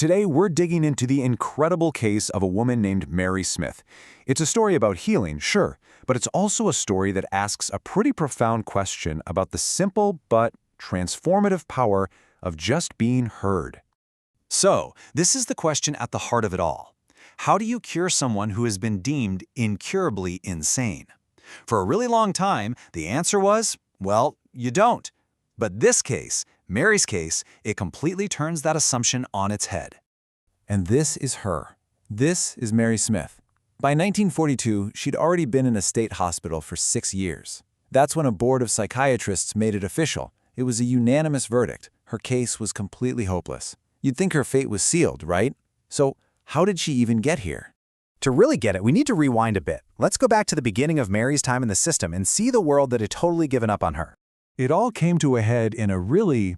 Today, we're digging into the incredible case of a woman named Mary Smith. It's a story about healing, sure, but it's also a story that asks a pretty profound question about the simple but transformative power of just being heard. So, this is the question at the heart of it all. How do you cure someone who has been deemed incurably insane? For a really long time, the answer was, well, you don't. But this case, Mary's case, it completely turns that assumption on its head. And this is her. This is Mary Smith. By 1942, she'd already been in a state hospital for 6 years. That's when a board of psychiatrists made it official. It was a unanimous verdict. Her case was completely hopeless. You'd think her fate was sealed, right? So, how did she even get here? To really get it, we need to rewind a bit. Let's go back to the beginning of Mary's time in the system and see the world that had totally given up on her. It all came to a head in a really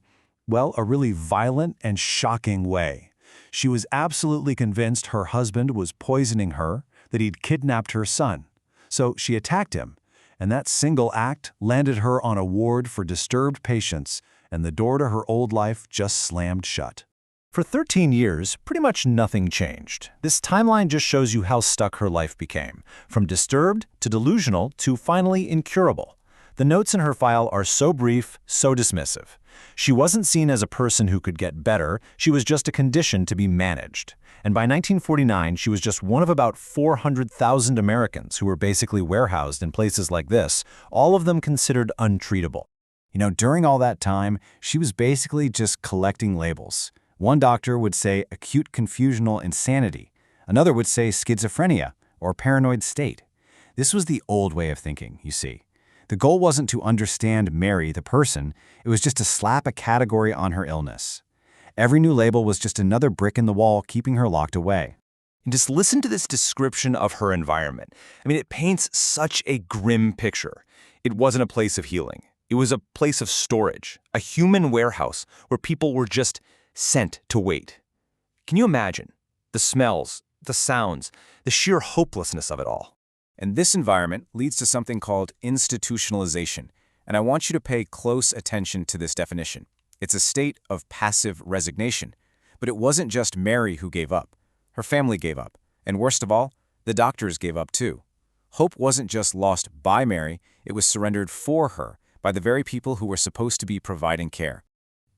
violent and shocking way. She was absolutely convinced her husband was poisoning her, that he'd kidnapped her son. So she attacked him, and that single act landed her on a ward for disturbed patients, and the door to her old life just slammed shut. For 13 years, pretty much nothing changed. This timeline just shows you how stuck her life became, from disturbed to delusional to finally incurable. The notes in her file are so brief, so dismissive. She wasn't seen as a person who could get better, she was just a condition to be managed. And by 1949, she was just one of about 400,000 Americans who were basically warehoused in places like this, all of them considered untreatable. During all that time, she was basically just collecting labels. One doctor would say acute confusional insanity. Another would say schizophrenia or paranoid state. This was the old way of thinking, you see. The goal wasn't to understand Mary, the person, it was just to slap a category on her illness. Every new label was just another brick in the wall keeping her locked away. And just listen to this description of her environment. It paints such a grim picture. It wasn't a place of healing. It was a place of storage, a human warehouse where people were just sent to wait. Can you imagine? The smells, the sounds, the sheer hopelessness of it all. And this environment leads to something called institutionalization, and I want you to pay close attention to this definition. It's a state of passive resignation. But it wasn't just Mary who gave up. Her family gave up, and worst of all, the doctors gave up too. Hope wasn't just lost by Mary, it was surrendered for her by the very people who were supposed to be providing care.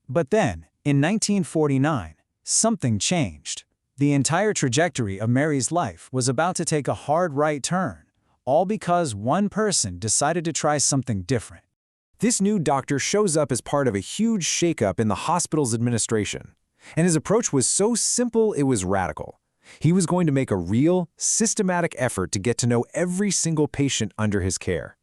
But then, in 1949, something changed. The entire trajectory of Mary's life was about to take a hard right turn, all because one person decided to try something different. This new doctor shows up as part of a huge shakeup in the hospital's administration. And his approach was so simple it was radical. He was going to make a real, systematic effort to get to know every single patient under his care.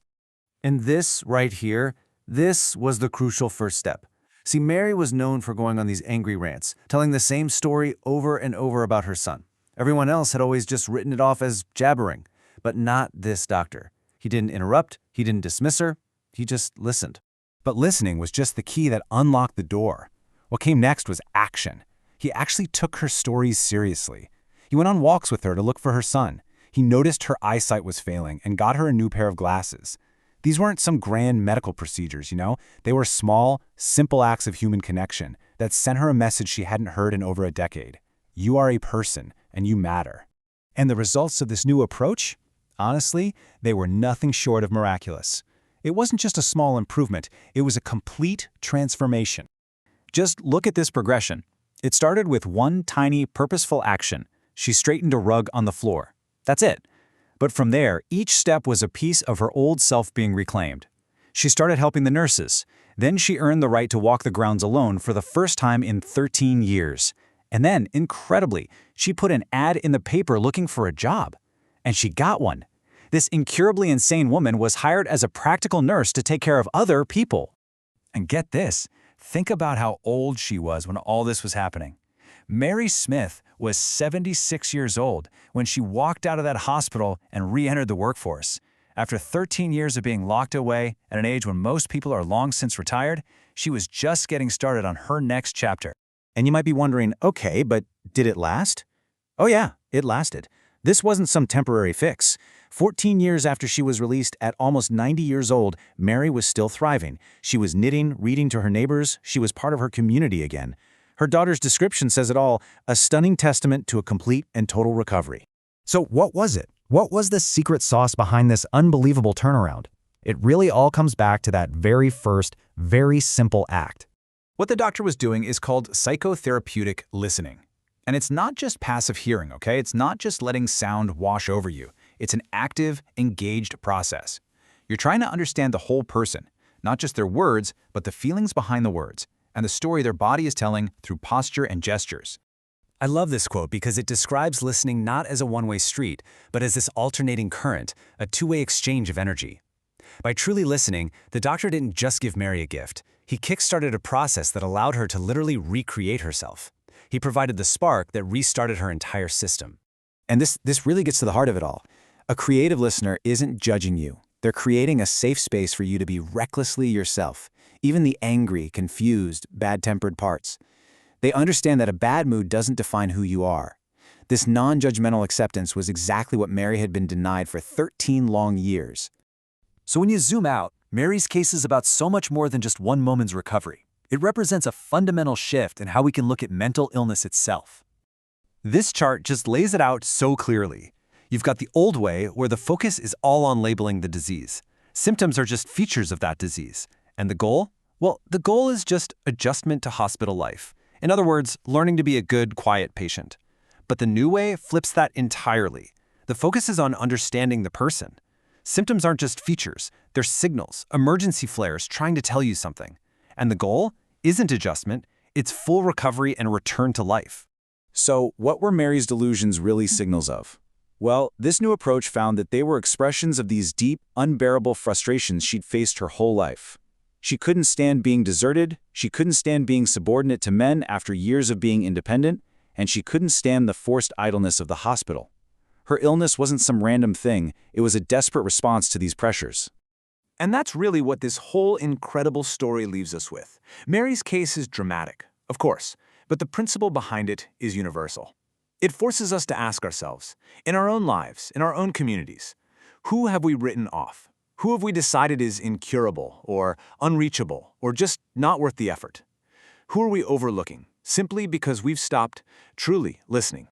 And this right here, this was the crucial first step. See, Mary was known for going on these angry rants, telling the same story over and over about her son. Everyone else had always just written it off as jabbering, but not this doctor. He didn't interrupt, he didn't dismiss her, he just listened. But listening was just the key that unlocked the door. What came next was action. He actually took her stories seriously. He went on walks with her to look for her son. He noticed her eyesight was failing and got her a new pair of glasses. These weren't some grand medical procedures, They were small, simple acts of human connection that sent her a message she hadn't heard in over a decade. You are a person, and you matter. And the results of this new approach? Honestly, they were nothing short of miraculous. It wasn't just a small improvement, it was a complete transformation. Just look at this progression. It started with one tiny, purposeful action. She straightened a rug on the floor. That's it. But from there, each step was a piece of her old self being reclaimed. She started helping the nurses. Then she earned the right to walk the grounds alone for the first time in 13 years. And then, incredibly, she put an ad in the paper looking for a job. And she got one. This incurably insane woman was hired as a practical nurse to take care of other people. And get this, think about how old she was when all this was happening. Mary Smith was 76 years old when she walked out of that hospital and re-entered the workforce. After 13 years of being locked away at an age when most people are long since retired, she was just getting started on her next chapter. And you might be wondering, okay, but did it last? Oh yeah, it lasted. This wasn't some temporary fix. 14 years after she was released at almost 90 years old, Mary was still thriving. She was knitting, reading to her neighbors, she was part of her community again. Her daughter's description says it all, a stunning testament to a complete and total recovery. So what was it? What was the secret sauce behind this unbelievable turnaround? It really all comes back to that very first, very simple act. What the doctor was doing is called psychotherapeutic listening. And it's not just passive hearing, okay? It's not just letting sound wash over you. It's an active, engaged process. You're trying to understand the whole person, not just their words, but the feelings behind the words, and the story their body is telling through posture and gestures. I love this quote because it describes listening not as a one-way street, but as this alternating current, a two-way exchange of energy. By truly listening, the doctor didn't just give Mary a gift. He kick-started a process that allowed her to literally recreate herself. He provided the spark that restarted her entire system. And this really gets to the heart of it all. A creative listener isn't judging you. They're creating a safe space for you to be recklessly yourself, even the angry, confused, bad-tempered parts. They understand that a bad mood doesn't define who you are. This non-judgmental acceptance was exactly what Mary had been denied for 13 long years. So when you zoom out, Mary's case is about so much more than just one moment's recovery. It represents a fundamental shift in how we can look at mental illness itself. This chart just lays it out so clearly. You've got the old way, where the focus is all on labeling the disease. Symptoms are just features of that disease. And the goal? Well, the goal is just adjustment to hospital life. In other words, learning to be a good, quiet patient. But the new way flips that entirely. The focus is on understanding the person. Symptoms aren't just features, they're signals, emergency flares trying to tell you something. And the goal isn't adjustment, it's full recovery and return to life. So what were Mary's delusions really signals of? Well, this new approach found that they were expressions of these deep, unbearable frustrations she'd faced her whole life. She couldn't stand being deserted, she couldn't stand being subordinate to men after years of being independent, and she couldn't stand the forced idleness of the hospital. Her illness wasn't some random thing, it was a desperate response to these pressures. And that's really what this whole incredible story leaves us with. Mary's case is dramatic, of course, but the principle behind it is universal. It forces us to ask ourselves, in our own lives, in our own communities, who have we written off? Who have we decided is incurable or unreachable or just not worth the effort? Who are we overlooking simply because we've stopped truly listening?